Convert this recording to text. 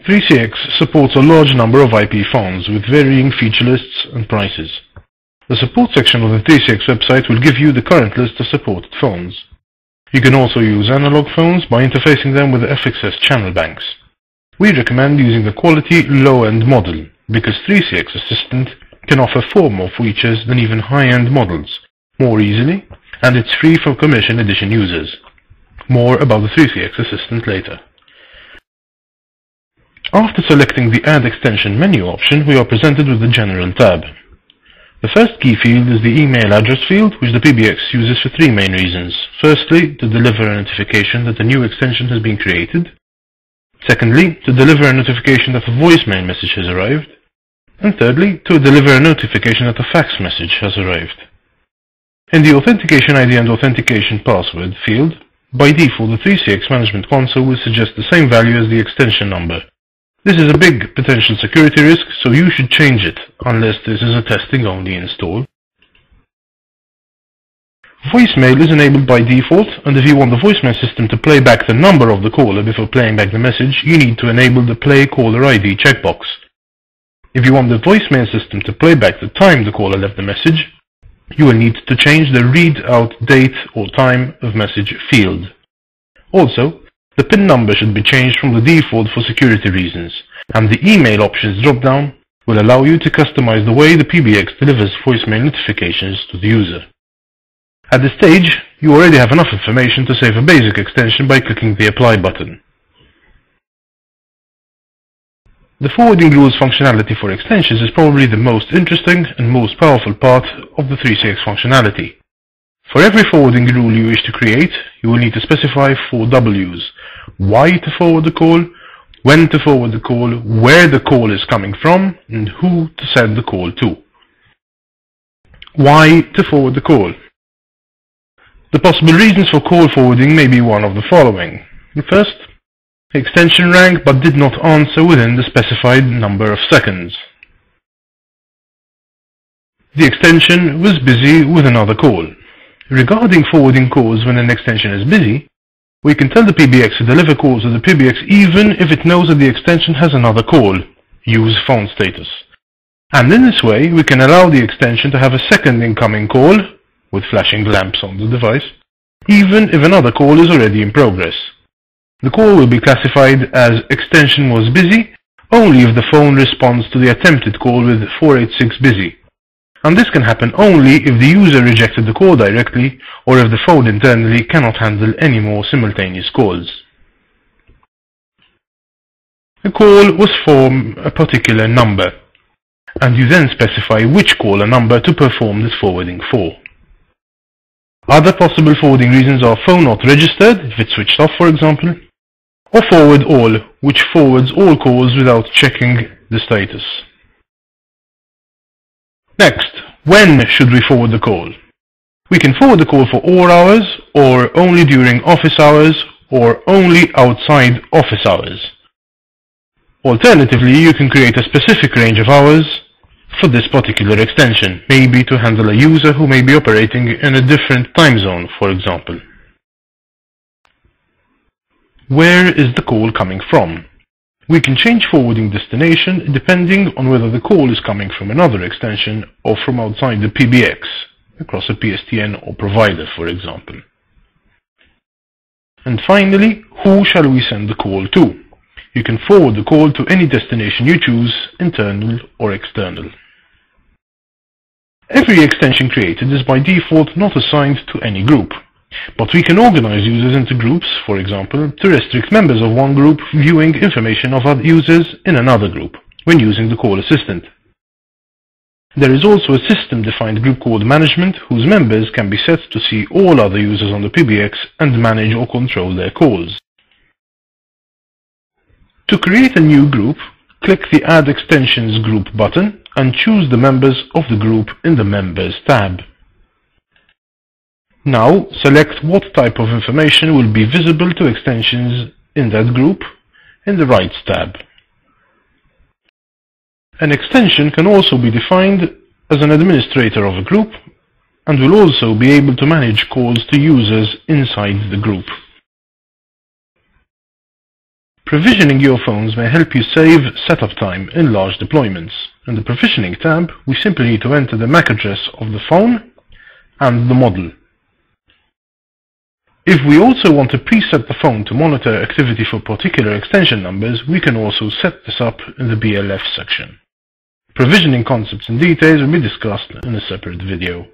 3CX supports a large number of IP phones with varying feature lists and prices. The support section of the 3CX website will give you the current list of supported phones. You can also use analog phones by interfacing them with the FXS channel banks. We recommend using the quality low-end model because 3CX Assistant can offer far more features than even high-end models, more easily, and it's free for Commission Edition users. More about the 3CX Assistant later. After selecting the Add Extension menu option, we are presented with the General tab. The first key field is the email address field, which the PBX uses for three main reasons. Firstly, to deliver a notification that a new extension has been created. Secondly, to deliver a notification that a voicemail message has arrived. And thirdly, to deliver a notification that a fax message has arrived. In the Authentication ID and Authentication Password field, by default the 3CX Management Console will suggest the same value as the extension number. This is a big potential security risk, so you should change it, unless this is a testing-only install. Voicemail is enabled by default, and if you want the voicemail system to play back the number of the caller before playing back the message, you need to enable the Play Caller ID checkbox. If you want the voicemail system to play back the time the caller left the message, you will need to change the Read Out Date or Time of Message field. Also, the PIN number should be changed from the default for security reasons, and the Email Options drop-down will allow you to customize the way the PBX delivers voicemail notifications to the user. At this stage, you already have enough information to save a basic extension by clicking the Apply button. The forwarding rules functionality for extensions is probably the most interesting and most powerful part of the 3CX functionality. For every forwarding rule you wish to create, you will need to specify 4 W's: why to forward the call, when to forward the call, where the call is coming from, and who to send the call to. Why to forward the call? The possible reasons for call forwarding may be one of the following. First, the extension rang but did not answer within the specified number of seconds. The extension was busy with another call. Regarding forwarding calls when an extension is busy, we can tell the PBX to deliver calls to the PBX even if it knows that the extension has another call, use phone status. And in this way, we can allow the extension to have a second incoming call, with flashing lamps on the device, even if another call is already in progress. The call will be classified as extension was busy only if the phone responds to the attempted call with 486 busy. And this can happen only if the user rejected the call directly or if the phone internally cannot handle any more simultaneous calls. A call was from a particular number, and you then specify which caller number to perform this forwarding for. Other possible forwarding reasons are phone not registered, if it's switched off for example, or forward all, which forwards all calls without checking the status. Next, when should we forward the call? We can forward the call for all hours, or only during office hours, or only outside office hours. Alternatively, you can create a specific range of hours for this particular extension, maybe to handle a user who may be operating in a different time zone, for example. Where is the call coming from? We can change forwarding destination depending on whether the call is coming from another extension or from outside the PBX, across a PSTN or provider, for example. And finally, who shall we send the call to? You can forward the call to any destination you choose, internal or external. Every extension created is by default not assigned to any group, but we can organize users into groups, for example, to restrict members of one group viewing information of other users in another group when using the call assistant. There is also a system-defined group called management, whose members can be set to see all other users on the PBX and manage or control their calls. To create a new group, click the Add Extensions Group button and choose the members of the group in the Members tab. Now, select what type of information will be visible to extensions in that group in the Rights tab. An extension can also be defined as an administrator of a group and will also be able to manage calls to users inside the group. Provisioning your phones may help you save setup time in large deployments. In the Provisioning tab, we simply need to enter the MAC address of the phone and the model. If we also want to preset the phone to monitor activity for particular extension numbers, we can also set this up in the BLF section. Provisioning concepts and details will be discussed in a separate video.